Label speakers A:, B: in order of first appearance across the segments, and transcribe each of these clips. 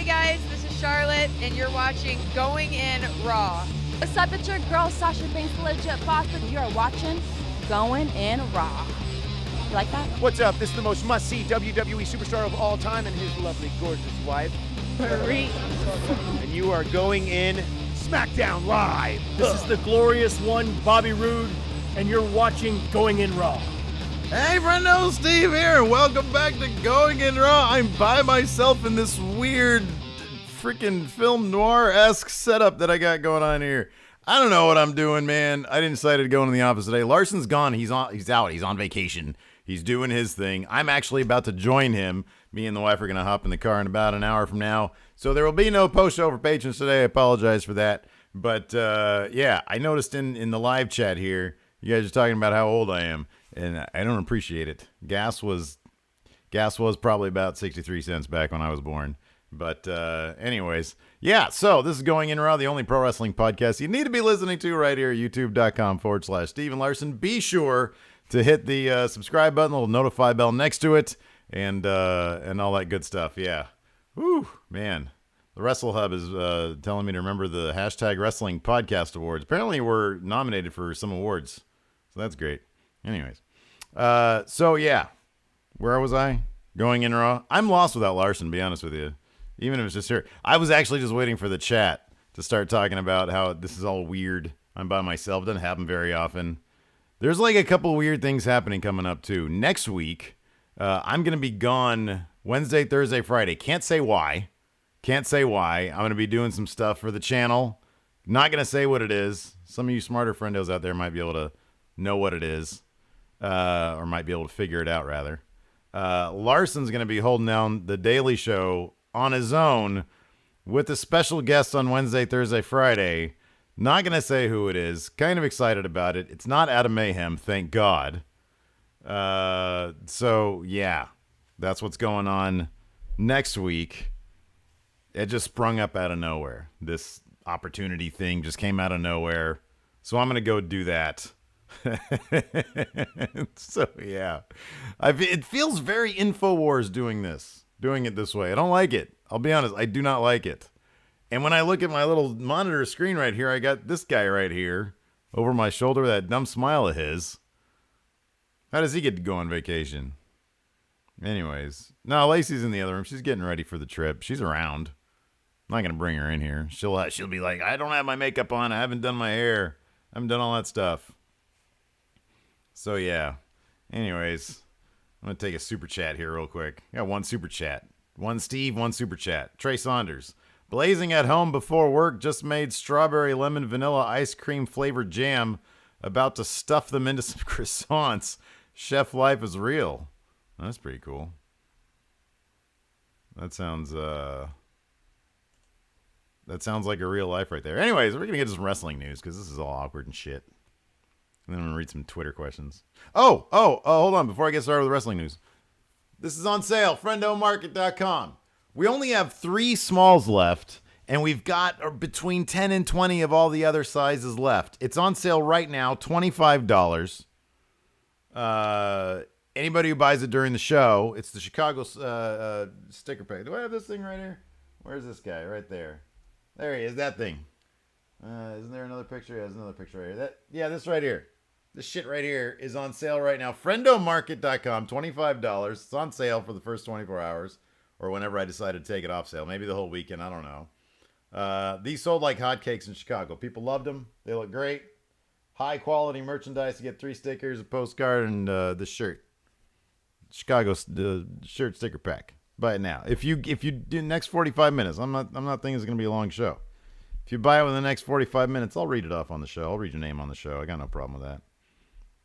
A: Hey guys, this is Charlotte, and you're watching Going In Raw.
B: What's up, it's your girl Sasha Banks, legit boss, and you're watching Going In Raw. You like that?
C: What's up? This is the most must-see WWE superstar of all time and his lovely, gorgeous wife.
B: Marie.
C: And you are going in SmackDown Live.
D: This is the glorious one, Bobby Roode, and you're watching Going In Raw.
E: Hey, friendo, Steve here. Welcome back to Going In Raw. I'm by myself in this weird freaking film noir-esque setup that I got going on here. I don't know what I'm doing, man. I decided to go into the office today. Larson's gone. He's out. He's on vacation. He's doing his thing. I'm actually about to join him. Me and the wife are going to hop in the car in about an hour from now. So there will be no post-show for patrons today. I apologize for that. But, yeah, I noticed in the live chat here, you guys are talking about how old I am. And I don't appreciate it. Gas was probably about 63 cents back when I was born. But anyways, yeah, so this is Going In Raw, the only pro wrestling podcast you need to be listening to right here at youtube.com/Steven Larson. Be sure to hit the subscribe button, the little notify bell next to it, and all that good stuff. Yeah. Whew, man. The Wrestle Hub is telling me to remember the hashtag Wrestling Podcast Awards. Apparently we're nominated for some awards. So that's great. Anyways. So yeah. Where was I? Going In Raw? I'm lost without Larson, to be honest with you. Even if it's just here. I was actually just waiting for the chat to start talking about how this is all weird. I'm by myself. It doesn't happen very often. There's like a couple weird things happening coming up too. Next week, I'm going to be gone Wednesday, Thursday, Friday. Can't say why. I'm going to be doing some stuff for the channel. Not going to say what it is. Some of you smarter friendos out there might be able to know what it is. Or might be able to figure it out, rather. Larson's going to be holding down the Daily Show on his own with a special guest on Wednesday, Thursday, Friday. Not going to say who it is. Kind of excited about it. It's not Adam Mayhem, thank God. So, yeah. That's what's going on next week. It just sprung up out of nowhere. This opportunity thing just came out of nowhere. So I'm going to go do that. So, yeah. It feels very InfoWars doing it this way. I don't like it. I'll be honest. I do not like it. And when I look at my little monitor screen right here, I got this guy right here over my shoulder, that dumb smile of his. How does he get to go on vacation? Anyways. No, Lacey's in the other room. She's getting ready for the trip. She's around. I'm not going to bring her in here. She'll be like, I don't have my makeup on. I haven't done my hair. I haven't done all that stuff. So, yeah. Anyways, I'm going to take a super chat here real quick. I got one super chat. One Steve, one super chat. Trey Saunders. Blazing at home before work, just made strawberry lemon vanilla ice cream flavored jam. About to stuff them into some croissants. Chef life is real. That's pretty cool. That sounds like a real life right there. Anyways, we're going to get to some wrestling news because this is all awkward and shit. And then I'm going to read some Twitter questions. Oh, hold on. Before I get started with wrestling news. This is on sale, friendomarket.com. We only have 3 smalls left, and we've got between 10 and 20 of all the other sizes left. It's on sale right now, $25. Anybody who buys it during the show, it's the Chicago sticker pack. Do I have this thing right here? Where's this guy? Right there. There he is, that thing. Isn't there another picture? Yeah, there's another picture right here. This right here. This shit right here is on sale right now. Friendomarket.com, $25. It's on sale for the first 24 hours or whenever I decide to take it off sale. Maybe the whole weekend. I don't know. These sold like hotcakes in Chicago. People loved them. They look great. High quality merchandise. You get 3 stickers, a postcard, and the shirt. Chicago shirt sticker pack. Buy it now. If you do the next 45 minutes, I'm not thinking it's going to be a long show. If you buy it within the next 45 minutes, I'll read it off on the show. I'll read your name on the show. I got no problem with that.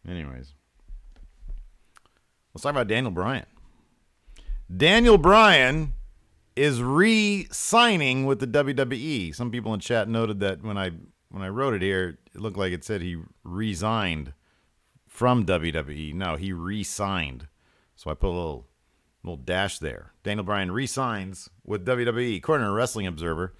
E: Anyways. Let's talk about Daniel Bryan. Daniel Bryan is re-signing with the WWE. Some people in chat noted that when I wrote it here, it looked like it said he resigned from WWE. No, he re-signed. So I put a little dash there. Daniel Bryan re-signs with WWE. According to Wrestling Observer,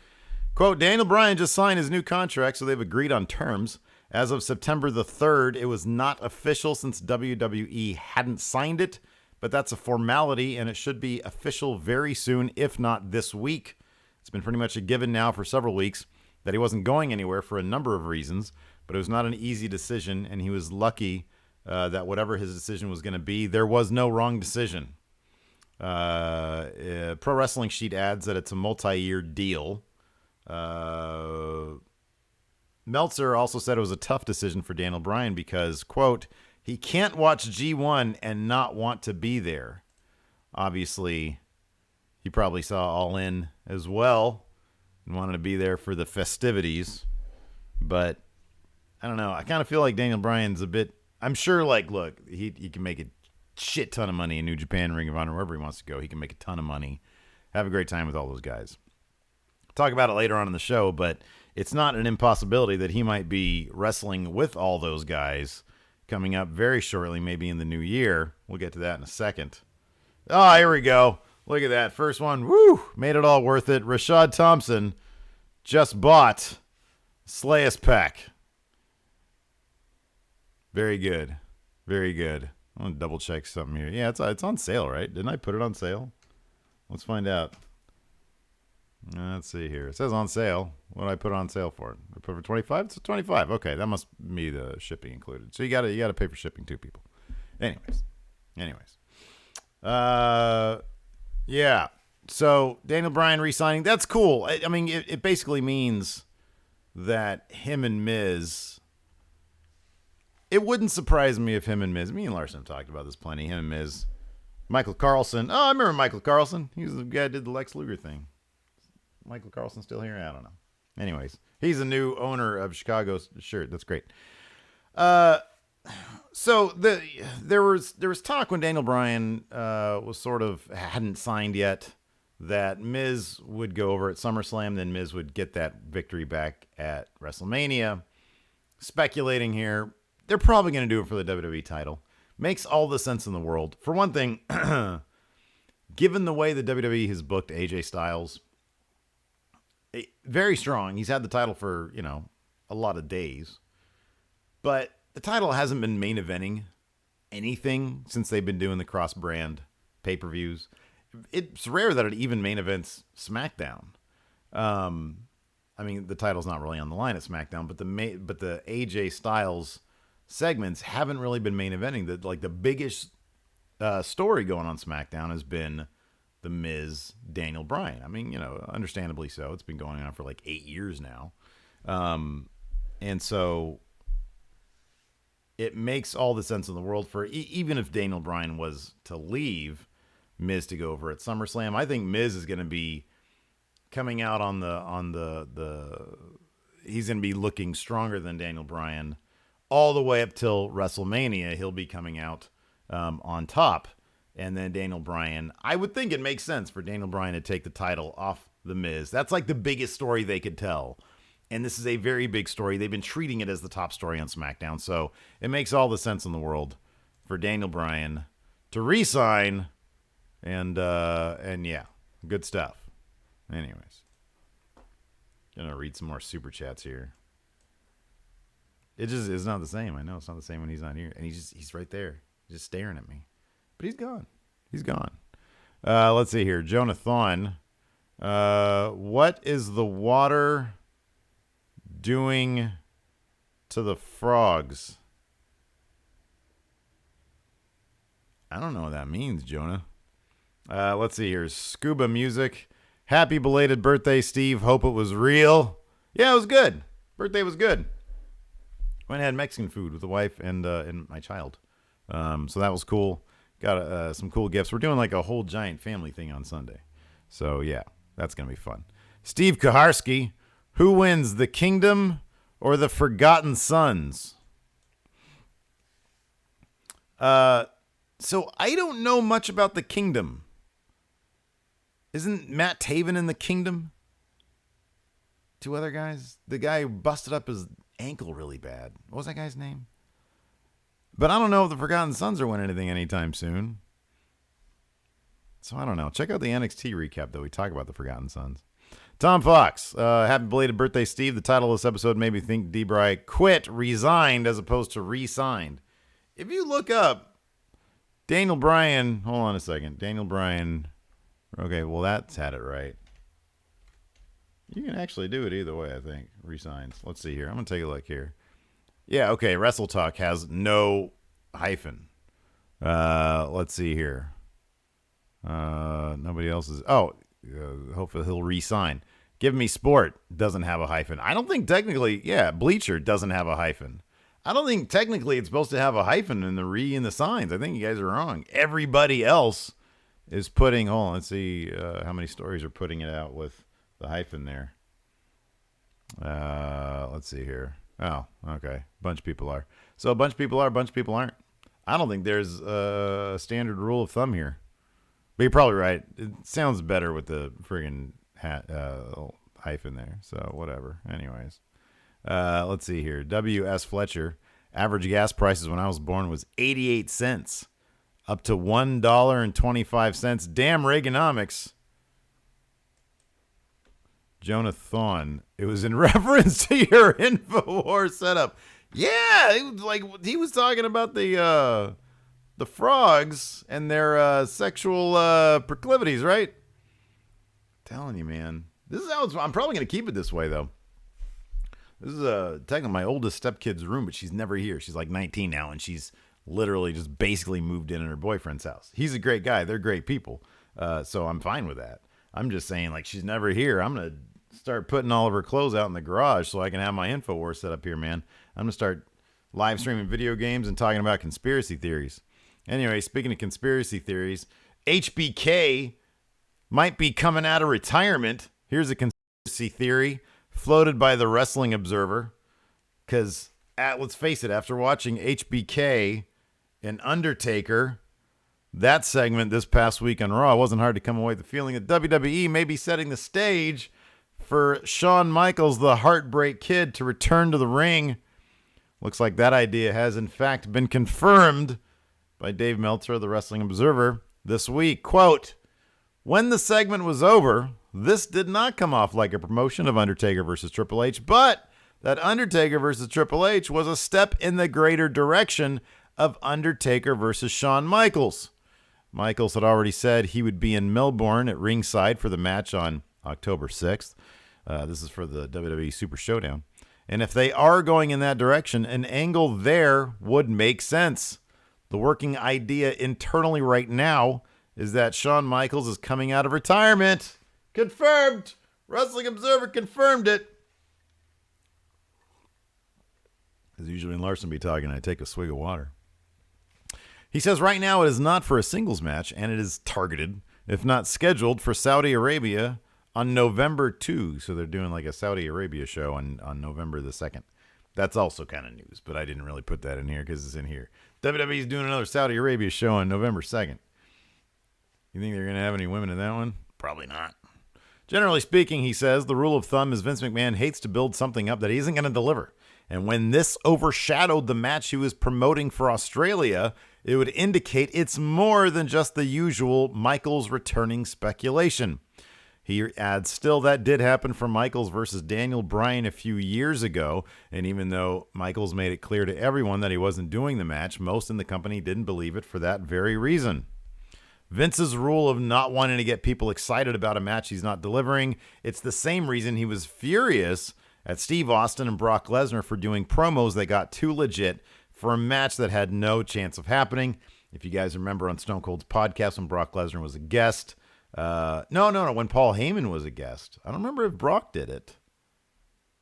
E: quote, Daniel Bryan just signed his new contract, so they've agreed on terms. As of September the 3rd, it was not official since WWE hadn't signed it, but that's a formality, and it should be official very soon, if not this week. It's been pretty much a given now for several weeks that he wasn't going anywhere for a number of reasons, but it was not an easy decision, and he was lucky that whatever his decision was going to be, there was no wrong decision. Pro Wrestling Sheet adds that it's a multi-year deal. Meltzer also said it was a tough decision for Daniel Bryan because, quote, he can't watch G1 and not want to be there. Obviously, he probably saw All In as well and wanted to be there for the festivities. But I don't know. I kind of feel like Daniel Bryan's a bit... I'm sure, like, look, he can make a shit ton of money in New Japan, Ring of Honor, wherever he wants to go. He can make a ton of money. Have a great time with all those guys. Talk about it later on in the show, but it's not an impossibility that he might be wrestling with all those guys coming up very shortly, maybe in the new year. We'll get to that in a second. Oh, here we go. Look at that. First one. Woo! Made it all worth it. Rashad Thompson just bought Slayus Pack. Very good. Very good. I'm going to double check something here. Yeah, it's on sale, right? Didn't I put it on sale? Let's find out. Let's see here. It says on sale. What did I put on sale for? I put it for 25? It's 25. Okay, that must be the shipping included. So you gotta pay for shipping too, people. Anyways. Yeah. So Daniel Bryan re-signing, that's cool. I mean, it basically means that him and Miz... It wouldn't surprise me if him and Miz... Me and Larson have talked about this plenty. Him and Miz. Michael Carlson. Oh, I remember Michael Carlson. He was the guy who did the Lex Luger thing. Michael Carlson still here? I don't know. Anyways, he's the new owner of Chicago's shirt. That's great. So there was talk when Daniel Bryan was sort of hadn't signed yet that Miz would go over at SummerSlam, then Miz would get that victory back at WrestleMania. Speculating here, they're probably going to do it for the WWE title. Makes all the sense in the world. For one thing, given the way the WWE has booked AJ Styles, very strong. He's had the title for, a lot of days. But the title hasn't been main eventing anything since they've been doing the cross-brand pay-per-views. It's rare that it even main events SmackDown. I mean, the title's not really on the line at SmackDown, but the AJ Styles segments haven't really been main eventing. The biggest story going on SmackDown has been the Miz Daniel Bryan. I mean, understandably so. It's been going on for like 8 years now. And so it makes all the sense in the world for even if Daniel Bryan was to leave Miz to go over at SummerSlam. I think Miz is going to be coming out on the he's going to be looking stronger than Daniel Bryan all the way up till WrestleMania. He'll be coming out on top. And then Daniel Bryan, I would think it makes sense for Daniel Bryan to take the title off the Miz. That's like the biggest story they could tell. And this is a very big story. They've been treating it as the top story on SmackDown. So it makes all the sense in the world for Daniel Bryan to re-sign. And yeah, good stuff. Anyways, gonna read some more super chats here. It just is not the same. I know it's not the same when he's not here. And he's right there, just staring at me. But he's gone. He's gone. Let's see here. Jonathan. What is the water doing to the frogs? I don't know what that means, Jonah. Let's see here. Scuba music. Happy belated birthday, Steve. Hope it was real. Yeah, it was good. Birthday was good. Went and had Mexican food with the wife and my child. So that was cool. Got some cool gifts. We're doing like a whole giant family thing on Sunday. So yeah, that's going to be fun. Steve Kaharski. Who wins, the Kingdom or the Forgotten Sons? So I don't know much about the Kingdom. Isn't Matt Taven in the Kingdom? Two other guys? The guy who busted up his ankle really bad. What was that guy's name? But I don't know if the Forgotten Sons are winning anything anytime soon. So I don't know. Check out the NXT recap, though. We talk about the Forgotten Sons. Tom Fox. Happy belated birthday, Steve. The title of this episode made me think D-Bry quit, resigned, as opposed to re-signed. If you look up Daniel Bryan, hold on a second. Daniel Bryan. Okay, well, that's had it right. You can actually do it either way, I think. Resigns. Let's see here. I'm going to take a look here. Yeah, okay. Wrestle Talk has no hyphen. Let's see here. Nobody else is. Oh, hopefully he'll resign. Give Me Sport doesn't have a hyphen. I don't think technically, Bleacher doesn't have a hyphen. I don't think technically it's supposed to have a hyphen in the re and the signs. I think you guys are wrong. Everybody else is putting, hold on, let's see how many stories are putting it out with the hyphen there. Let's see here. Oh, okay. A bunch of people are. So a bunch of people are, a bunch of people aren't. I don't think there's a standard rule of thumb here. But you're probably right. It sounds better with the friggin' hyphen there. So whatever. Anyways. Let's see here. W.S. Fletcher. Average gas prices when I was born was 88 cents. Up to $1.25. Damn Reaganomics. Jonathan. It was in reference to your InfoWars setup. Yeah, it was like he was talking about the frogs and their sexual proclivities, right? Telling you, man. This is how I'm probably going to keep it this way, though. This is technically my oldest stepkid's room, but she's never here. She's like 19 now, and she's literally just basically moved in her boyfriend's house. He's a great guy. They're great people. So I'm fine with that. I'm just saying, like, she's never here. I'm going to start putting all of her clothes out in the garage so I can have my InfoWars set up here, man. I'm going to start live streaming video games and talking about conspiracy theories. Anyway, speaking of conspiracy theories, HBK might be coming out of retirement. Here's a conspiracy theory floated by the Wrestling Observer. Because, let's face it, after watching HBK and Undertaker, that segment this past week on Raw, it wasn't hard to come away with the feeling that WWE may be setting the stage for Shawn Michaels, the Heartbreak Kid, to return to the ring. Looks like that idea has, in fact, been confirmed by Dave Meltzer of the Wrestling Observer this week. Quote, when the segment was over, this did not come off like a promotion of Undertaker versus Triple H, but that Undertaker versus Triple H was a step in the greater direction of Undertaker versus Shawn Michaels. Michaels had already said he would be in Melbourne at ringside for the match on October 6th. This is for the WWE Super Showdown. And if they are going in that direction, an angle there would make sense. The working idea internally right now is that Shawn Michaels is coming out of retirement. Confirmed. Wrestling Observer confirmed it. As usually when Larson be talking, I take a swig of water. He says right now it is not for a singles match, and it is targeted, if not scheduled, for Saudi Arabia on November 2. So they're doing like a Saudi Arabia show on November the 2nd. That's also kind of news, but I didn't really put that in here because it's in here. WWE's doing another Saudi Arabia show on November 2nd. You think they're going to have any women in that one? Probably not. Generally speaking, he says, the rule of thumb is Vince McMahon hates to build something up that he isn't going to deliver. And when this overshadowed the match he was promoting for Australia, it would indicate it's more than just the usual Michaels returning speculation. He adds, still, that did happen for Michaels versus Daniel Bryan a few years ago, and even though Michaels made it clear to everyone that he wasn't doing the match, most in the company didn't believe it for that very reason. Vince's rule of not wanting to get people excited about a match he's not delivering, it's the same reason he was furious at Steve Austin and Brock Lesnar for doing promos that got too legit for a match that had no chance of happening. If you guys remember on Stone Cold's podcast when Brock Lesnar was a guest, no, when Paul Heyman was a guest. I don't remember if Brock did it.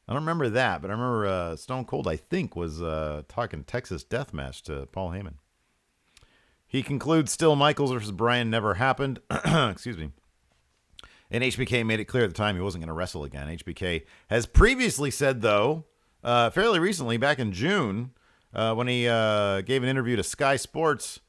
E: I don't remember that, but I remember Stone Cold, I think, was talking Texas Deathmatch to Paul Heyman. He concludes, still, Michaels versus Bryan never happened. Excuse me. And HBK made it clear at the time he wasn't going to wrestle again. HBK has previously said, though, fairly recently, back in June, when he gave an interview to Sky Sports,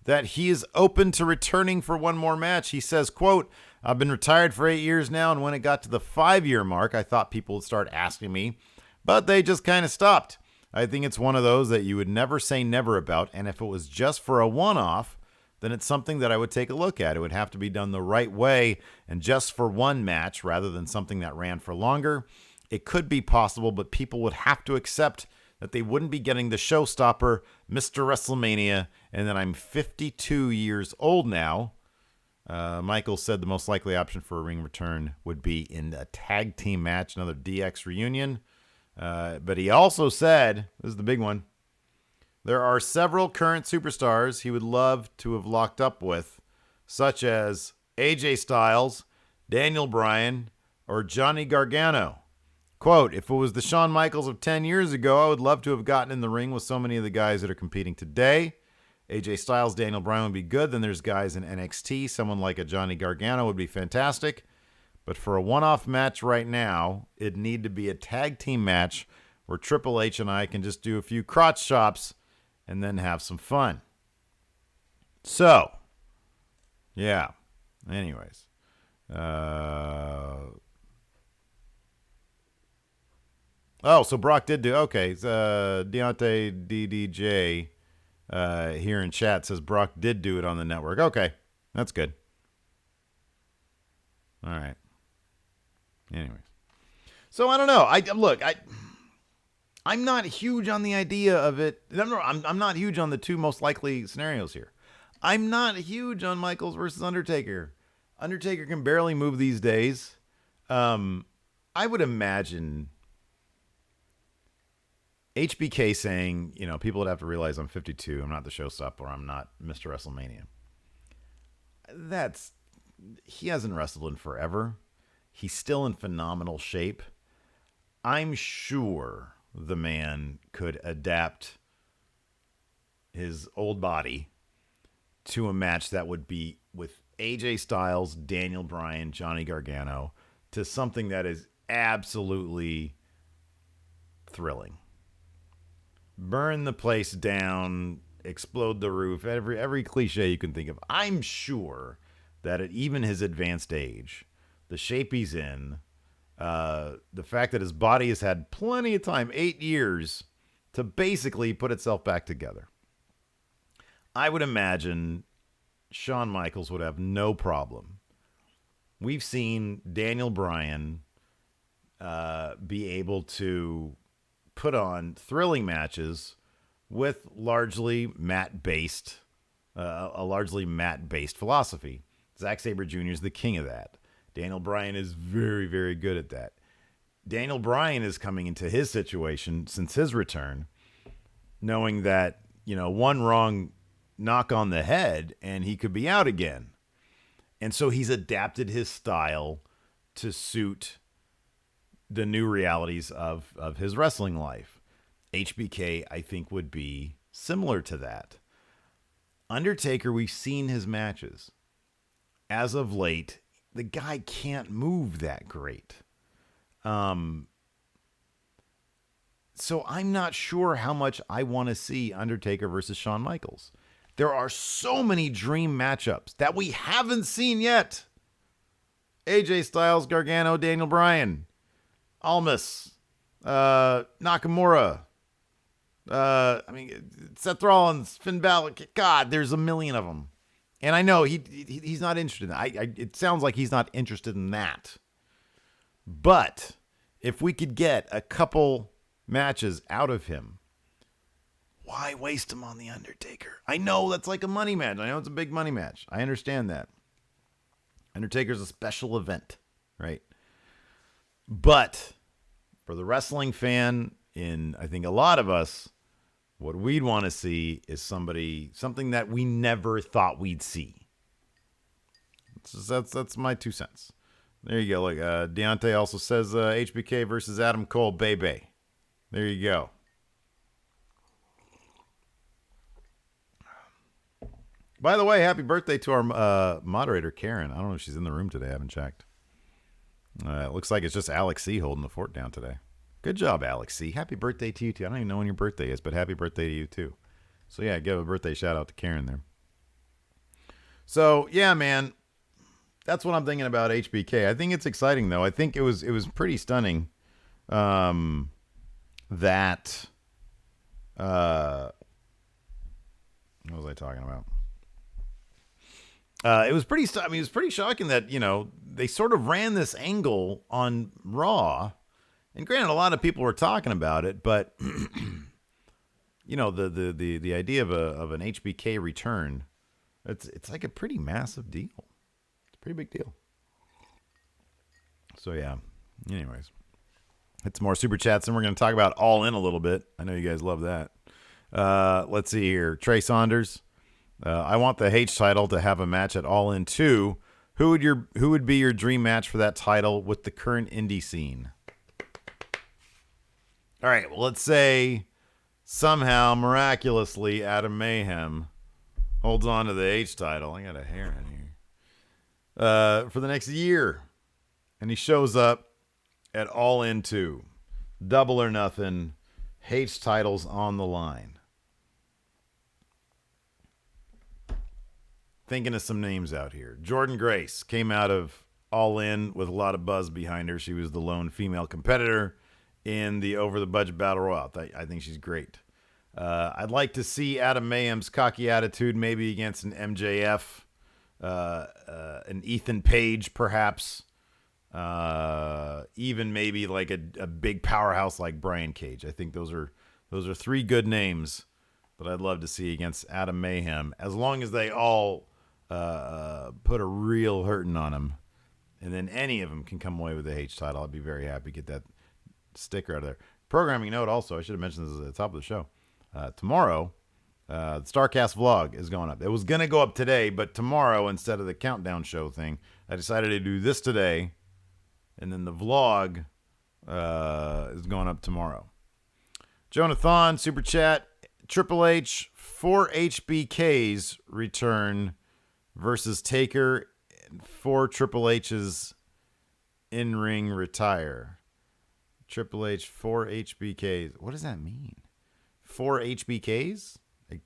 E: that he is open to returning for one more match. He says, quote, I've been retired for 8 years now, and when it got to the 5-year mark, I thought people would start asking me, but they just kind of stopped. I think it's one of those that you would never say never about, and if it was just for a one-off, then it's something that I would take a look at. It would have to be done the right way and just for one match rather than something that ran for longer. It could be possible, but people would have to accept that they wouldn't be getting the showstopper, Mr. WrestleMania, and that I'm 52 years old now. Michaels said the most likely option for a ring return would be in a tag team match, another DX reunion. But he also said, this is the big one, there are several current superstars he would love to have locked up with, such as AJ Styles, Daniel Bryan, or Johnny Gargano. Quote, if it was the Shawn Michaels of 10 years ago, I would love to have gotten in the ring with so many of the guys that are competing today. AJ Styles, Daniel Bryan would be good. Then there's guys in NXT. Someone like a Johnny Gargano would be fantastic. But for a one-off match right now, it'd need to be a tag team match where Triple H and I can just do a few crotch chops and then have some fun. So, yeah. Anyways. So Brock did do... Okay, Deontay DDJ here in chat says Brock did do it on the network. Okay, that's good. All right. Anyways. So, I don't know. I'm not huge on the idea of it. No, I'm not huge on the two most likely scenarios here. I'm not huge on Michaels versus Undertaker. Undertaker can barely move these days. I would imagine HBK saying, people would have to realize I'm 52. I'm not the showstopper. I'm not Mr. WrestleMania. He hasn't wrestled in forever. He's still in phenomenal shape. I'm sure the man could adapt his old body to a match that would be with AJ Styles, Daniel Bryan, Johnny Gargano, to something that is absolutely thrilling. Burn the place down, explode the roof, every cliche you can think of. I'm sure that at even his advanced age, the shape he's in, the fact that his body has had plenty of time, 8 years, to basically put itself back together. I would imagine Shawn Michaels would have no problem. We've seen Daniel Bryan be able to put on thrilling matches with largely mat-based, a largely mat-based philosophy. Zack Sabre Jr. is the king of that. Daniel Bryan is very, very good at that. Daniel Bryan is coming into his situation since his return, knowing that, one wrong knock on the head and he could be out again. And so he's adapted his style to suit the new realities of his wrestling life. HBK, I think, would be similar to that. Undertaker, we've seen his matches. As of late, the guy can't move that great. So I'm not sure how much I want to see Undertaker versus Shawn Michaels. There are so many dream matchups that we haven't seen yet. AJ Styles, Gargano, Daniel Bryan, Almas, Nakamura, Seth Rollins, Finn Balor. God, there's a million of them. And I know he's not interested in that. It sounds like he's not interested in that. But if we could get a couple matches out of him, why waste him on The Undertaker? I know that's like a money match. I know it's a big money match. I understand that. Undertaker's a special event, right? But for the wrestling fan, I think a lot of us, what we'd want to see is something that we never thought we'd see. That's my 2 cents. There you go. Look, Deontay also says HBK versus Adam Cole, baby. There you go. By the way, happy birthday to our moderator, Karen. I don't know if she's in the room today. I haven't checked. It looks like it's just Alex C. holding the fort down today. Good job, Alex C. Happy birthday to you, too. I don't even know when your birthday is, but happy birthday to you, too. So, yeah, give a birthday shout-out to Karen there. So, yeah, man, that's what I'm thinking about HBK. I think it's exciting, though. I think it was pretty stunning that... what was I talking about? It was pretty shocking that, they sort of ran this angle on Raw. And granted, a lot of people were talking about it, but the idea of an HBK return, it's like a pretty massive deal. Pretty big deal. So, yeah. Anyways. Hit some more super chats, and we're going to talk about All In a little bit. I know you guys love that. Let's see here. Trey Saunders. I want the H title to have a match at All In 2. Who would be your dream match for that title with the current indie scene? All right, well, let's say somehow, miraculously, Adam Mayhem holds on to the H title. I got a hair in here. For the next year. And he shows up at All In 2. Double or nothing. H titles on the line. Thinking of some names out here. Jordan Grace came out of All In with a lot of buzz behind her. She was the lone female competitor in the Over the Budget Battle Royal. I think she's great. I'd like to see Adam Mayhem's cocky attitude maybe against an MJF, an Ethan Page perhaps, even maybe like a big powerhouse like Brian Cage. I think those are three good names that I'd love to see against Adam Mayhem, as long as they all put a real hurting on him, and then any of them can come away with the H title. I'd be very happy to get that sticker out of there. Programming note also, I should have mentioned this at the top of the show. Tomorrow, the StarCast vlog is going up. It was going to go up today, but tomorrow, instead of the countdown show thing, I decided to do this today, and then the vlog is going up tomorrow. Jonathan, Super Chat, Triple H, 4 HBKs return versus Taker, 4 Triple H's in-ring retire. Triple H, 4 HBKs. What does that mean? 4 HBKs? Like,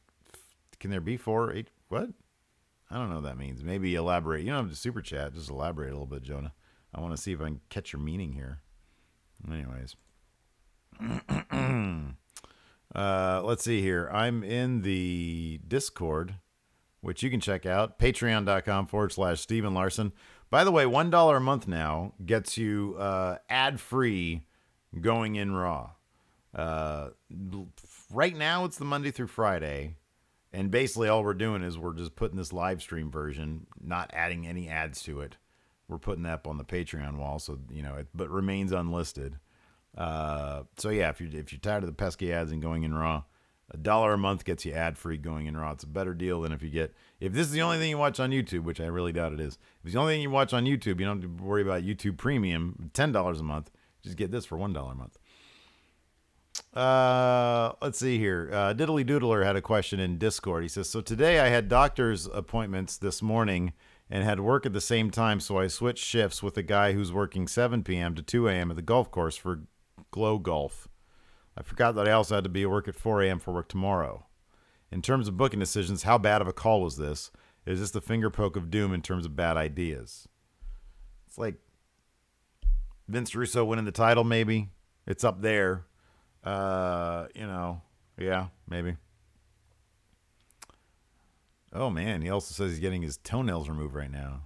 E: can there be 4 H... What? I don't know what that means. Maybe elaborate. You don't have to super chat. Just elaborate a little bit, Jonah. I want to see if I can catch your meaning here. Anyways. Let's see here. I'm in the Discord, which you can check out. Patreon.com/Steven Larson. By the way, $1 a month now gets you ad-free Going In Raw. Right now, it's the Monday through Friday. And basically all we're doing is we're just putting this live stream version, not adding any ads to it. We're putting that up on the Patreon wall, so but remains unlisted. So yeah, if you're tired of the pesky ads and Going In Raw, $1 a month gets you ad-free Going In Raw. It's a better deal than if this is the only thing you watch on YouTube, which I really doubt it is. If it's the only thing you watch on YouTube, you don't have to worry about YouTube Premium, $10 a month. Just get this for $1 a month. Let's see here. Diddly Doodler had a question in Discord. He says, so today I had doctor's appointments this morning and had work at the same time, so I switched shifts with a guy who's working 7 p.m. to 2 a.m. at the golf course for Glow Golf. I forgot that I also had to be at work at 4 a.m. for work tomorrow. In terms of booking decisions, how bad of a call was this? Is this the finger poke of doom in terms of bad ideas? It's like Vince Russo winning the title, maybe. It's up there. Yeah, maybe. Oh, man, he also says he's getting his toenails removed right now.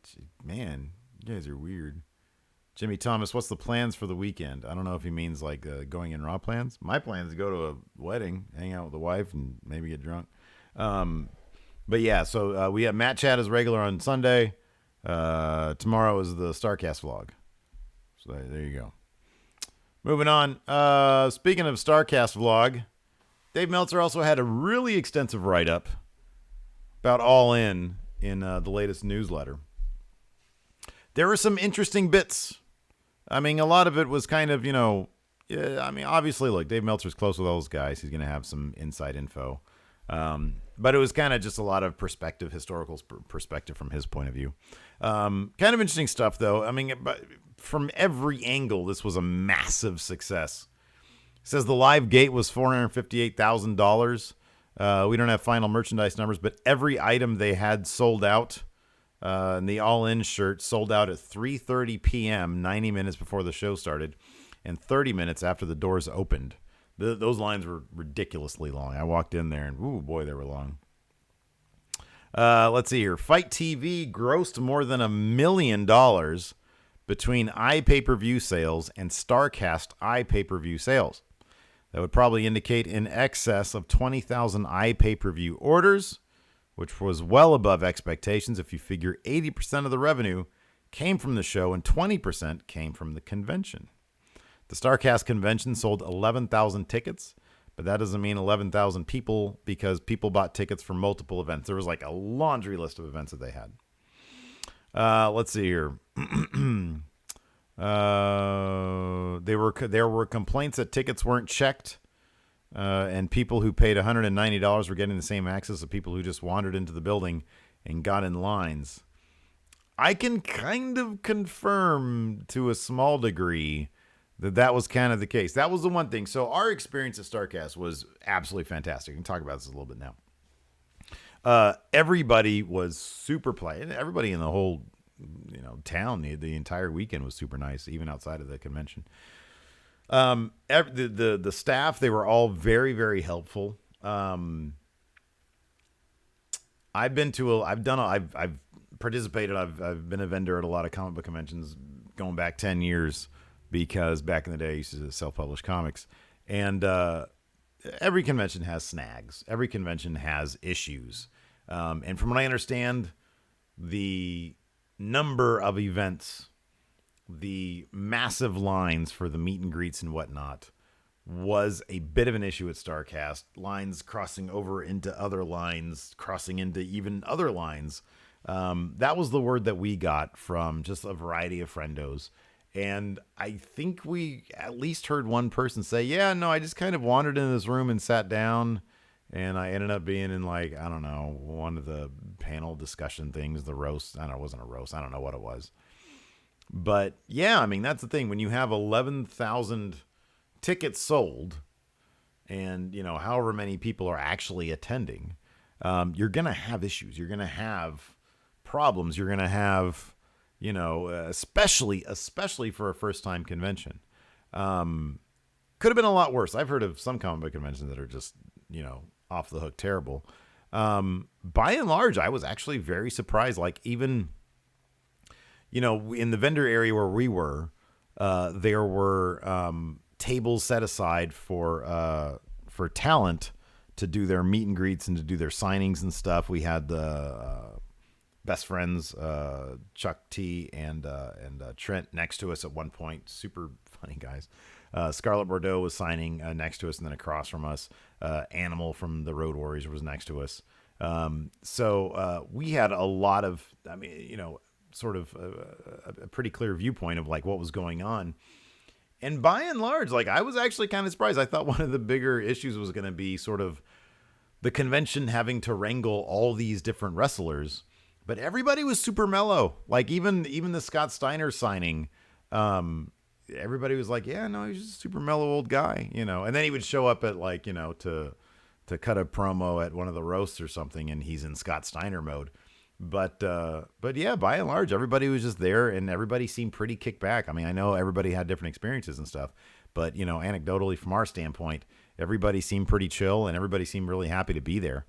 E: Gee, man, you guys are weird. Jimmy Thomas, what's the plans for the weekend? I don't know if he means like Going In Raw plans. My plan is to go to a wedding, hang out with the wife, and maybe get drunk. But yeah, so we have Matt Chat as regular on Sunday. Tomorrow is the StarCast vlog. So there you go. Moving on. Speaking of StarCast vlog, Dave Meltzer also had a really extensive write-up about All In the latest newsletter. There were some interesting bits. I mean, a lot of it was kind of, obviously, look, Dave Meltzer's close with all those guys. He's going to have some inside info. But it was kind of just a lot of perspective, historical perspective from his point of view. Kind of interesting stuff, though. I mean, from every angle, this was a massive success. It says the live gate was $458,000. We don't have final merchandise numbers, but every item they had sold out. And the All-In shirt sold out at 3:30 p.m., 90 minutes before the show started, and 30 minutes after the doors opened. Those lines were ridiculously long. I walked in there, and ooh, boy, they were long. Let's see here. Fight TV grossed more than $1 million between iPay-per-view sales and StarCast iPay-per-view sales. That would probably indicate in excess of 20,000 iPay-per-view orders. which was well above expectations if you figure 80% of the revenue came from the show and 20% came from the convention. The StarCast convention sold 11,000 tickets, but that doesn't mean 11,000 people because people bought tickets for multiple events. There was like a laundry list of events that they had. Let's see here. There were complaints that tickets weren't checked, and people who paid $190 were getting the same access as people who just wandered into the building and got in lines. I can kind of confirm to a small degree that was kind of the case. That was the one thing. So our experience at StarCast was absolutely fantastic. We can talk about this a little bit now. Everybody was super polite. Everybody in the whole, town, the entire weekend was super nice, even outside of the convention. The staff, they were all very, very helpful. I've participated. I've been a vendor at a lot of comic book conventions going back 10 years. Because back in the day, I used to self-publish comics. And every convention has snags. Every convention has issues. And from what I understand, the number of events, the massive lines for the meet and greets and whatnot, was a bit of an issue at StarCast. Lines crossing over into other lines, crossing into even other lines. That was the word that we got from just a variety of friendos. And I think we at least heard one person say, yeah, no, I just kind of wandered in this room and sat down. And I ended up being in one of the panel discussion things, the roast. I don't know, it wasn't a roast. I don't know what it was. But yeah, I mean, that's the thing. When you have 11,000 tickets sold and, however many people are actually attending, you're going to have issues. You're going to have problems. You're going to have... especially for a first-time convention. Could have been a lot worse. I've heard of some comic book conventions that are just, off the hook terrible. By and large, I was actually very surprised. Like even, in the vendor area where we were, there were tables set aside for talent to do their meet and greets and to do their signings and stuff. We had the best friends, Chuck T and Trent next to us at one point. Super funny guys. Scarlett Bordeaux was signing next to us, and then across from us, Animal from the Road Warriors was next to us. So we had a lot of, sort of a pretty clear viewpoint of like what was going on. And by and large, like I was actually kind of surprised. I thought one of the bigger issues was going to be sort of the convention having to wrangle all these different wrestlers. But everybody was super mellow. Like even the Scott Steiner signing, everybody was like, yeah, no, he's just a super mellow old guy, And then he would show up at like, to cut a promo at one of the roasts or something, and he's in Scott Steiner mode. But yeah, by and large, everybody was just there, and everybody seemed pretty kicked back. I mean, I know everybody had different experiences and stuff, but anecdotally from our standpoint, everybody seemed pretty chill, and everybody seemed really happy to be there.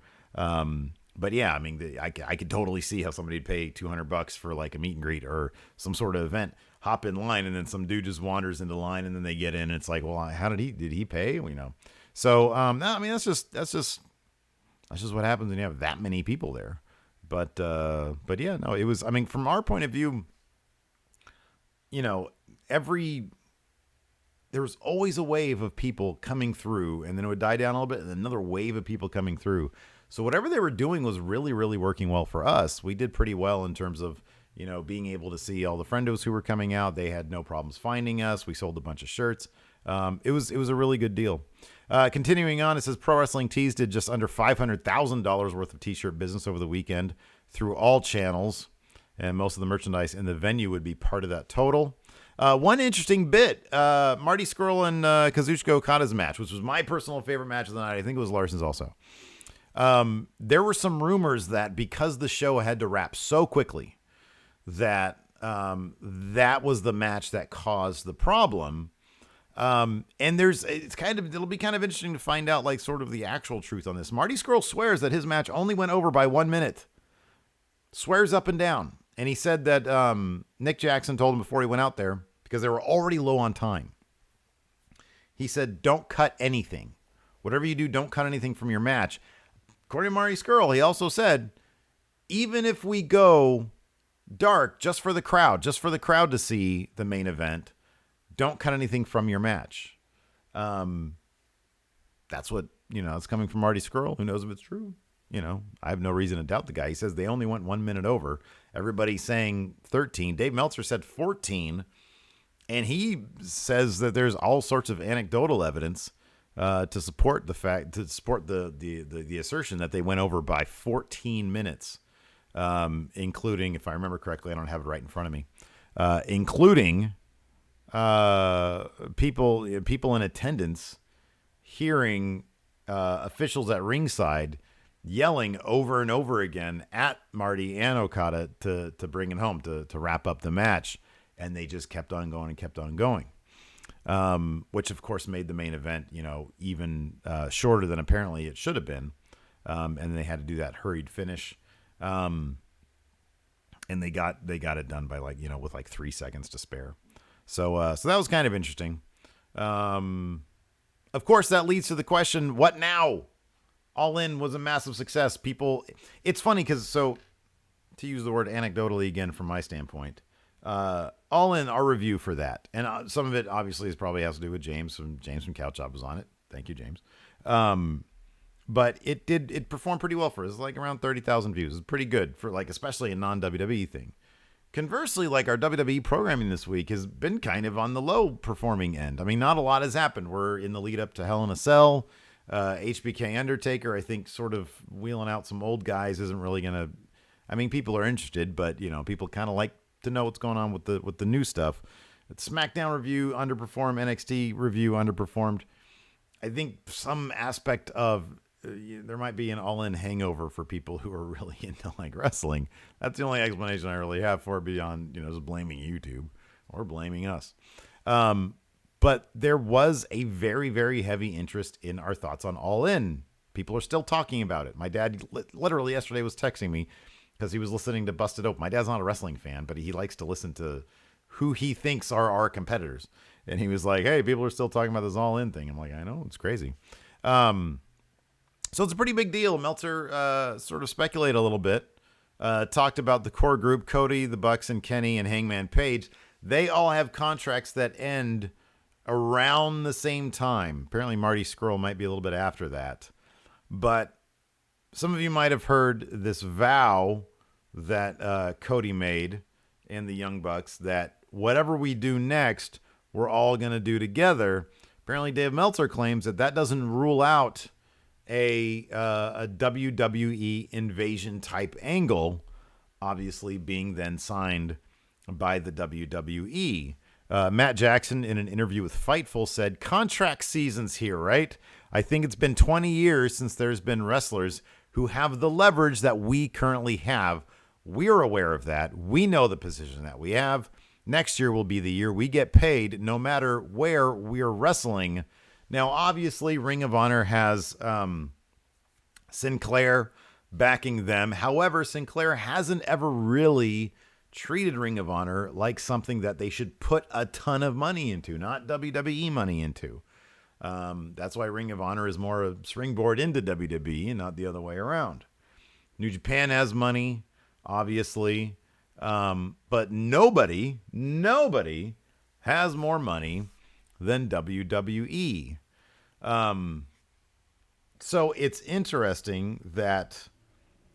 E: But yeah, I mean, I could totally see how somebody'd pay $200 for like a meet and greet or some sort of event, hop in line, and then some dude just wanders into line, and then they get in, and it's like, well, how did he pay? So no, I mean, that's just what happens when you have that many people there. But yeah, no, it was. I mean, from our point of view, there was always a wave of people coming through, and then it would die down a little bit, and another wave of people coming through. So whatever they were doing was really, really working well for us. We did pretty well in terms of, being able to see all the friendos who were coming out. They had no problems finding us. We sold a bunch of shirts. It was a really good deal. Continuing on, it says Pro Wrestling Tees did just under $500,000 worth of t-shirt business over the weekend through all channels, and most of the merchandise in the venue would be part of that total. One interesting bit, Marty Scurll and Kazuchika Okada's match, which was my personal favorite match of the night. I think it was Larson's also. There were some rumors that because the show had to wrap so quickly that that was the match that caused the problem. And it'll be kind of interesting to find out like sort of the actual truth on this. Marty Scurll swears that his match only went over by 1 minute. Swears up and down. And he said that Nick Jackson told him before he went out there, because they were already low on time, he said, don't cut anything. Whatever you do, don't cut anything from your match. according to Marty Scurll, he also said, even if we go dark just for the crowd to see the main event, don't cut anything from your match. That's what, it's coming from Marty Scurll. Who knows if it's true? I have no reason to doubt the guy. He says they only went 1 minute over. Everybody's saying 13. Dave Meltzer said 14. And he says that there's all sorts of anecdotal evidence to support the assertion that they went over by 14 minutes, including, if I remember correctly, I don't have it right in front of me, including people in attendance hearing officials at ringside yelling over and over again at Marty and Okada to bring it home, to wrap up the match. And they just kept on going and kept on going, which, of course, made the main event, even shorter than apparently it should have been. And they had to do that hurried finish. And they got it done by with 3 seconds to spare. So that was kind of interesting. Of course, that leads to the question, what now? All In was a massive success. It's funny because, to use the word anecdotally again from my standpoint, All In, our review for that, and some of it obviously probably has to do with James from Couch Up was on it. Thank you, James. But it performed pretty well for us. It's like around 30,000 views. It's pretty good for especially a non-WWE thing. Conversely, our WWE programming this week has been kind of on the low performing end. I mean, not a lot has happened. We're in the lead up to Hell in a Cell. HBK Undertaker, I think, sort of wheeling out some old guys isn't really gonna. I mean, people are interested, but people kind of like to know what's going on with the new stuff. SmackDown review underperformed, NXT review underperformed. I think some aspect of there might be an All In hangover for people who are really into wrestling. That's the only explanation I really have for it beyond just blaming YouTube or blaming us. But there was a very, very heavy interest in our thoughts on All In. People are still talking about it. My dad literally yesterday was texting me because he was listening to Busted Open. My dad's not a wrestling fan, but he likes to listen to who he thinks are our competitors. And he was like, hey, people are still talking about this All In thing. I'm like, I know, it's crazy. So it's a pretty big deal. Meltzer sort of speculated a little bit, talked about the core group, Cody, the Bucks, and Kenny, and Hangman Page. They all have contracts that end around the same time. Apparently Marty Scurll might be a little bit after that. But some of you might have heard this vow that Cody made and the Young Bucks that whatever we do next, we're all going to do together. Apparently Dave Meltzer claims that doesn't rule out a WWE invasion type angle, obviously being then signed by the WWE. Matt Jackson, in an interview with Fightful, said, contract season's here, right? I think it's been 20 years since there's been wrestlers who have the leverage that we currently have. We're aware of that. We know the position that we have. Next year will be the year we get paid no matter where we're wrestling. Now, obviously, Ring of Honor has Sinclair backing them. However, Sinclair hasn't ever really treated Ring of Honor like something that they should put a ton of money into, not WWE money into. That's why Ring of Honor is more a springboard into WWE and not the other way around. New Japan has money, obviously, but nobody has more money than WWE. So it's interesting that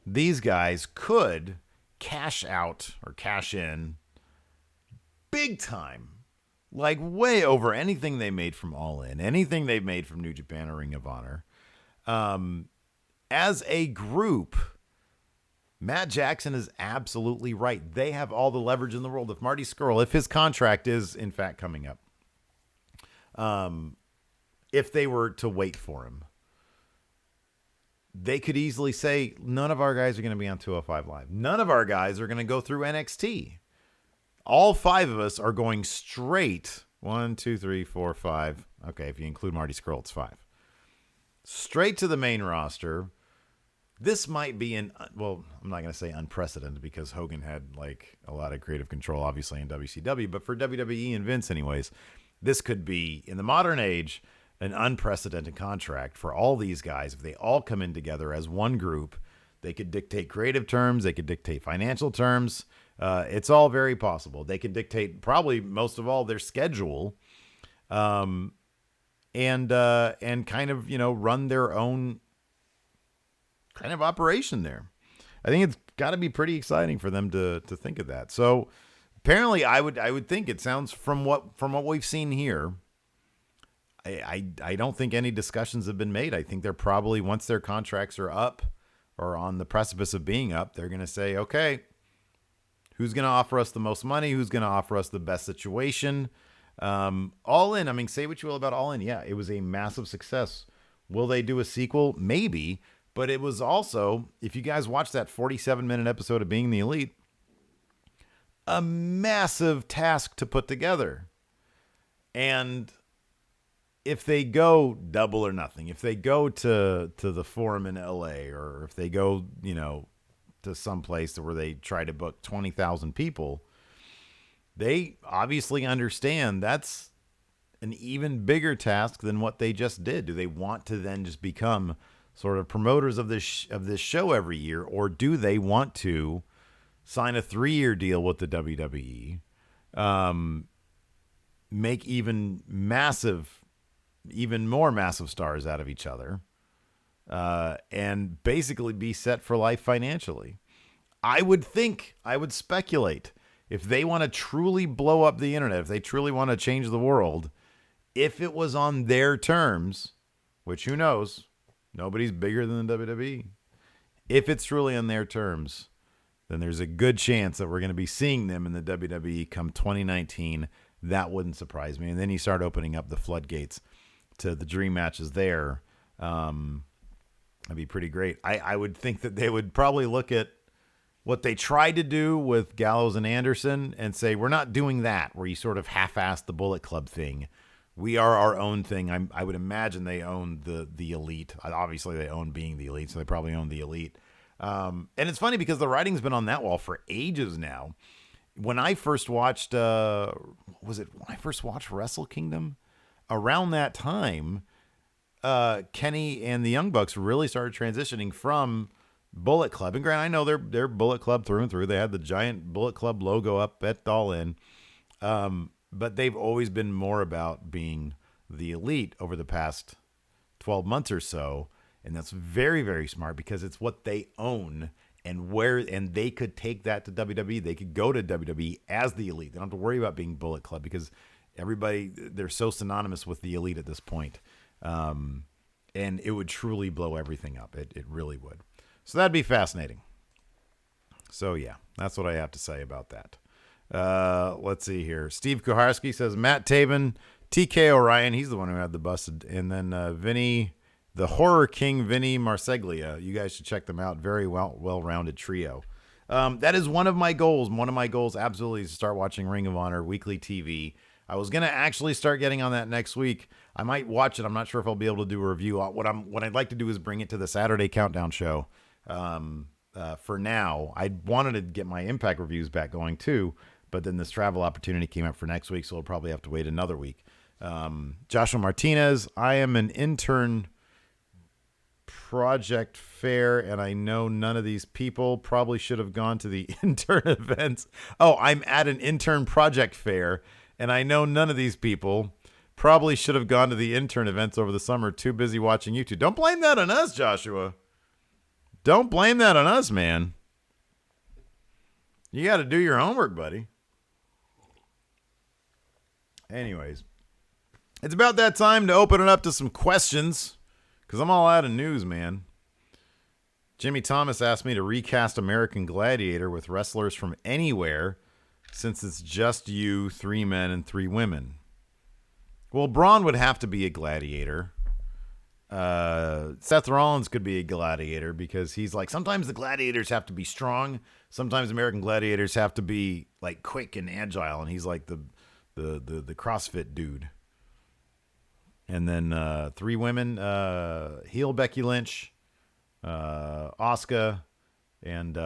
E: these guys could cash out or cash in big time, like way over anything they made from All In, anything they've made from New Japan or Ring of Honor. As a group, Matt Jackson is absolutely right. They have all the leverage in the world. If Marty Scurll, if his contract is in fact coming up, if they were to wait for him, they could easily say, none of our guys are going to be on 205 Live. None of our guys are going to go through NXT. All 5 of us are going straight. 1, 2, 3, 4, 5. Okay, if you include Marty Scurll, it's 5. Straight to the main roster. This might be I'm not going to say unprecedented because Hogan had a lot of creative control, obviously, in WCW. But for WWE and Vince anyways, this could be, in the modern age, an unprecedented contract for all these guys. If they all come in together as one group, they could dictate creative terms. They could dictate financial terms. It's all very possible. They can dictate probably most of all their schedule, and kind of, run their own kind of operation there. I think it's got to be pretty exciting for them to think of that. So apparently I would think it sounds from what we've seen here. I don't think any discussions have been made. I think they're probably, once their contracts are up or on the precipice of being up, they're going to say, okay, who's going to offer us the most money? Who's going to offer us the best situation? All In, I mean, say what you will about All In. Yeah, it was a massive success. Will they do a sequel? Maybe. But it was also, if you guys watched that 47-minute episode of Being the Elite, a massive task to put together. And if they go Double or Nothing, if they go to the Forum in LA, or if they go, to some place where they try to book 20,000 people, they obviously understand that's an even bigger task than what they just did. Do they want to then just become sort of promoters of this show every year, or do they want to sign a 3-year deal with the WWE, make even more massive stars out of each other, and basically be set for life financially? I would speculate, if they want to truly blow up the internet, if they truly want to change the world, if it was on their terms, which who knows, nobody's bigger than the WWE. If it's truly on their terms, then there's a good chance that we're going to be seeing them in the WWE come 2019. That wouldn't surprise me. And then you start opening up the floodgates to the dream matches there. That'd be pretty great. I would think that they would probably look at what they tried to do with Gallows and Anderson and say, we're not doing that, where you sort of half-assed the Bullet Club thing. We are our own thing. I would imagine they own the Elite. Obviously, they own Being the Elite, so they probably own the Elite. And it's funny because the writing's been on that wall for ages now. When I first watched, Wrestle Kingdom? Around that time, Kenny and the Young Bucks really started transitioning from Bullet Club. And granted, I know they're Bullet Club through and through. They had the giant Bullet Club logo up at All In. But they've always been more about being the Elite over the past 12 months or so. And that's very, very smart, because it's what they own, and they could take that to WWE. They could go to WWE as the Elite. They don't have to worry about being Bullet Club, because they're so synonymous with the Elite at this point. And it would truly blow everything up. It really would. So that'd be fascinating. So yeah, that's what I have to say about that. Let's see here. Steve Kuharski says Matt Taven, TK Orion. He's the one who had the busted. And then Vinny, the Horror King, Vinny Marseglia. You guys should check them out. Very well-rounded trio. That is one of my goals. One of my goals absolutely is to start watching Ring of Honor weekly TV. I was going to actually start getting on that next week. I might watch it. I'm not sure if I'll be able to do a review. What I'd like to do is bring it to the Saturday Countdown show. For now, I wanted to get my Impact reviews back going too, but then this travel opportunity came up for next week, so we'll probably have to wait another week. Joshua Martinez, I am an intern project fair, and I know none of these people. Probably should have gone to the intern events. Oh, I'm at an intern project fair, and I know none of these people. Probably should have gone to the intern events over the summer. Too busy watching YouTube. Don't blame that on us, Joshua. Don't blame that on us, man. You got to do your homework, buddy. Anyways, it's about that time to open it up to some questions, because I'm all out of news, man. Jimmy Thomas asked me to recast American Gladiator with wrestlers from anywhere, since it's just you, 3 men, and 3 women. Well, Braun would have to be a gladiator. Seth Rollins could be a gladiator, because he's like, sometimes the gladiators have to be strong. Sometimes American gladiators have to be like quick and agile. And he's like the CrossFit dude. And then 3 women, heel Becky Lynch, Asuka, and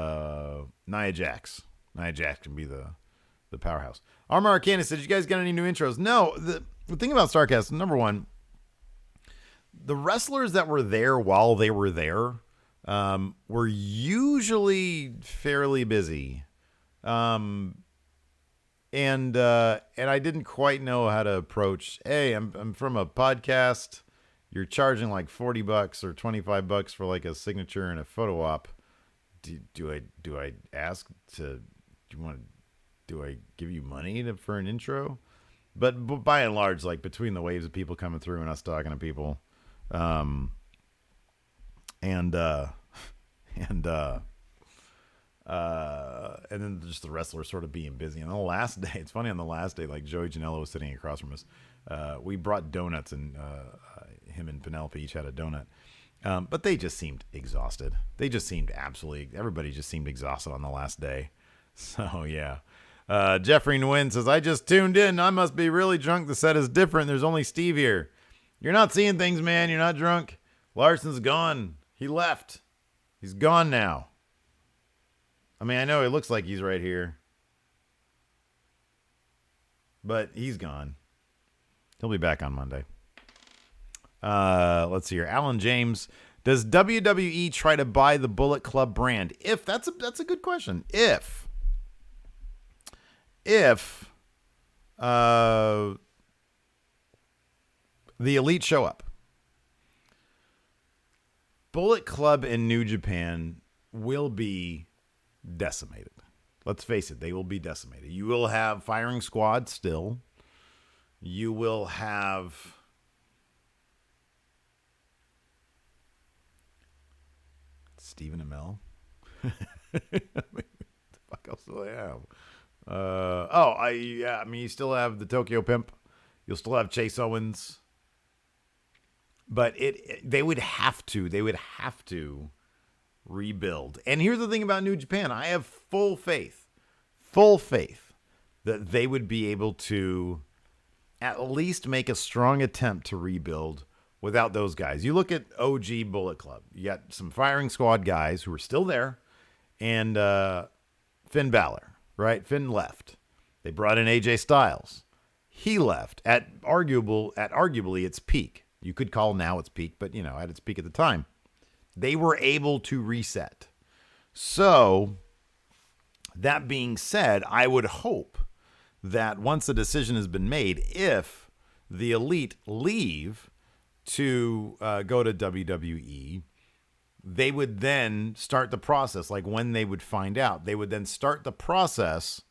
E: Nia Jax. Nia Jax can be the powerhouse. Armor Arcana said, you guys got any new intros? No, the thing about StarCast, number one, the wrestlers that were there while they were there were usually fairly busy. And I didn't quite know how to approach, hey, I'm from a podcast. You're charging like $40 or $25 for like a signature and a photo op. Do I ask to, do I give you money for an intro? But by and large, like between the waves of people coming through and us talking to people, and then just the wrestlers sort of being busy. And on the last day, it's funny, on the last day, like Joey Janela was sitting across from us. We brought donuts, and him and Penelope each had a donut. But they just seemed exhausted. Everybody just seemed exhausted on the last day. So, yeah. Jeffrey Nguyen says, I just tuned in. I must be really drunk. The set is different. There's only Steve here. You're not seeing things, man. You're not drunk. Larson's gone. He left. He's gone now. I mean, I know it looks like he's right here, but he's gone. He'll be back on Monday. Let's see here. Alan James, does WWE try to buy the Bullet Club brand? That's a good question. If the Elite show up, Bullet Club in New Japan will be decimated. Let's face it, they will be decimated. You will have Firing Squad still. You will have Stephen Amell. What the fuck else do I have? I mean, you still have the Tokyo Pimp. You'll still have Chase Owens. But they would have to rebuild. And here's the thing about New Japan. I have full faith that they would be able to at least make a strong attempt to rebuild without those guys. You look at OG Bullet Club. You got some Firing Squad guys who are still there, and Finn Balor, right? Finn left. They brought in AJ Styles. He left at arguably its peak. You could call now its peak, but at its peak at the time. They were able to reset. So, that being said, I would hope that once a decision has been made, if the Elite leave to go to WWE, they would then start the process, like when they would find out, they would then start the process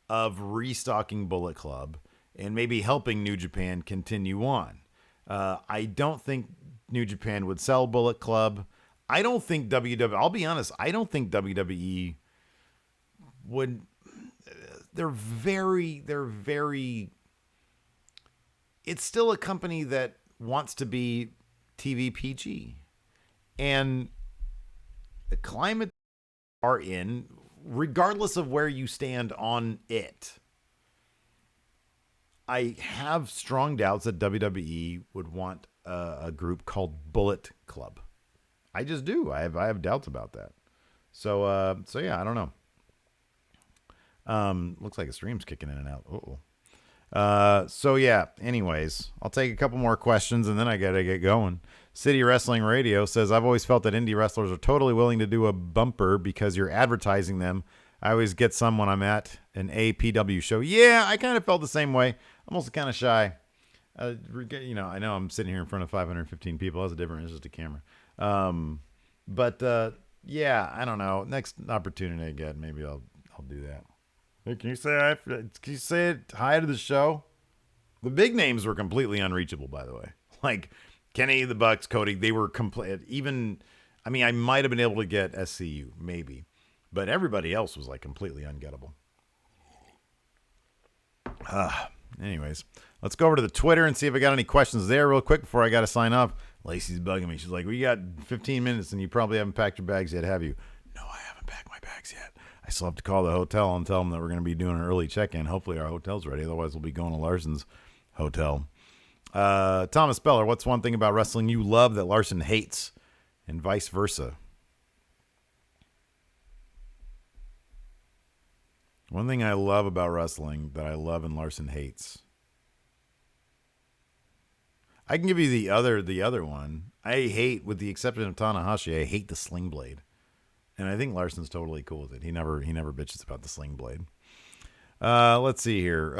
E: of restocking Bullet Club and maybe helping New Japan continue on. I don't think New Japan would sell Bullet Club. I don't think WWE, I'll be honest, I don't think WWE would. They're very, it's still a company that wants to be TV PG. And the climate are in, regardless of where you stand on it, I have strong doubts that WWE would want a group called Bullet Club. I just do. I have doubts about that. So yeah, I don't know. Looks like a stream's kicking in and out. So yeah, anyways, I'll take a couple more questions and then I gotta get going. City Wrestling Radio says, I've always felt that indie wrestlers are totally willing to do a bumper because you're advertising them. I always get some when I'm at an APW show. Yeah, I kind of felt the same way. I'm also kind of shy. I know I'm sitting here in front of 515 people. That's different. It's just a camera. Yeah, I don't know. Next opportunity I get, maybe I'll do that. Hey, can you say hi to the show? The big names were completely unreachable, by the way. Like Kenny, the Bucks, Cody, they were I might have been able to get SCU, maybe. But everybody else was like completely ungettable. Anyways, let's go over to the Twitter and see if I got any questions there real quick before I got to sign off. Lacey's bugging me. She's like, we got 15 minutes and you probably haven't packed your bags yet, have you? No, I haven't packed my bags yet. I still have to call the hotel and tell them that we're going to be doing an early check-in. Hopefully our hotel's ready. Otherwise, we'll be going to Larson's hotel. Thomas Beller, what's one thing about wrestling you love that Larson hates? And vice versa. One thing I love about wrestling that I love and Larson hates. I can give you the other one. I hate, with the exception of Tanahashi, I hate the sling blade. And I think Larson's totally cool with it. He never bitches about the sling blade. Let's see here.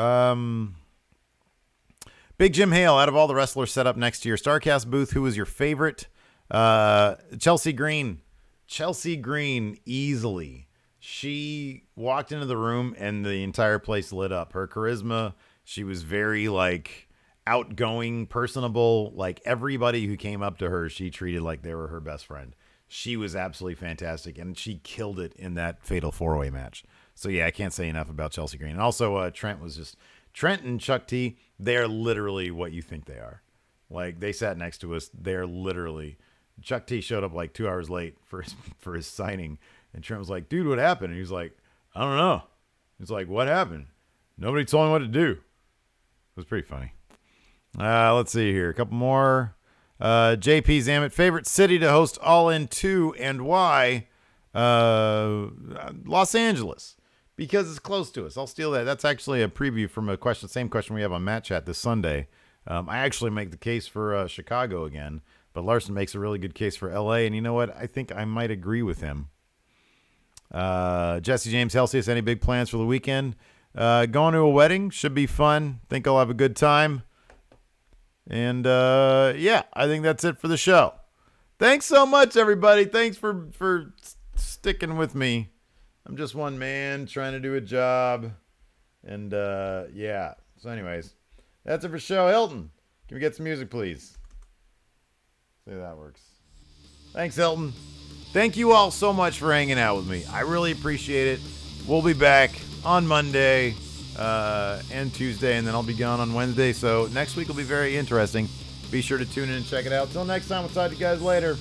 E: Big Jim Hale, out of all the wrestlers set up next to your StarCast booth, who was your favorite? Chelsea Green. Chelsea Green, easily. She walked into the room and the entire place lit up. Her charisma, she was very, like, outgoing, personable. Like, everybody who came up to her, she treated like they were her best friend. She was absolutely fantastic, and she killed it in that fatal 4-way match. So, yeah, I can't say enough about Chelsea Green. And also, Trent and Chuck T, they're literally what you think they are. Like, they sat next to us. They're literally... Chuck T showed up like 2 hours late for his signing, and Trent was like, dude, what happened? And he was like, I don't know. He's like, what happened? Nobody told me what to do. It was pretty funny. Let's see here. A couple more. JP Zamet, favorite city to host All In 2 and why? Los Angeles. Because it's close to us. I'll steal that. That's actually a preview from same question we have on Matt Chat this Sunday. I actually make the case for Chicago again, but Larson makes a really good case for LA, and you know what? I think I might agree with him. Jesse James Helsius, any big plans for the weekend? Going to a wedding. Should be fun. Think I'll have a good time. And, yeah, I think that's it for the show. Thanks so much, everybody. Thanks for sticking with me. I'm just one man trying to do a job. And, yeah. So, anyways, that's it for the show. Hilton, can we get some music, please? See if that works. Thanks, Hilton. Thank you all so much for hanging out with me. I really appreciate it. We'll be back on Monday and Tuesday, and then I'll be gone on Wednesday. So next week will be very interesting. Be sure to tune in and check it out. Till next time, we'll talk to you guys later.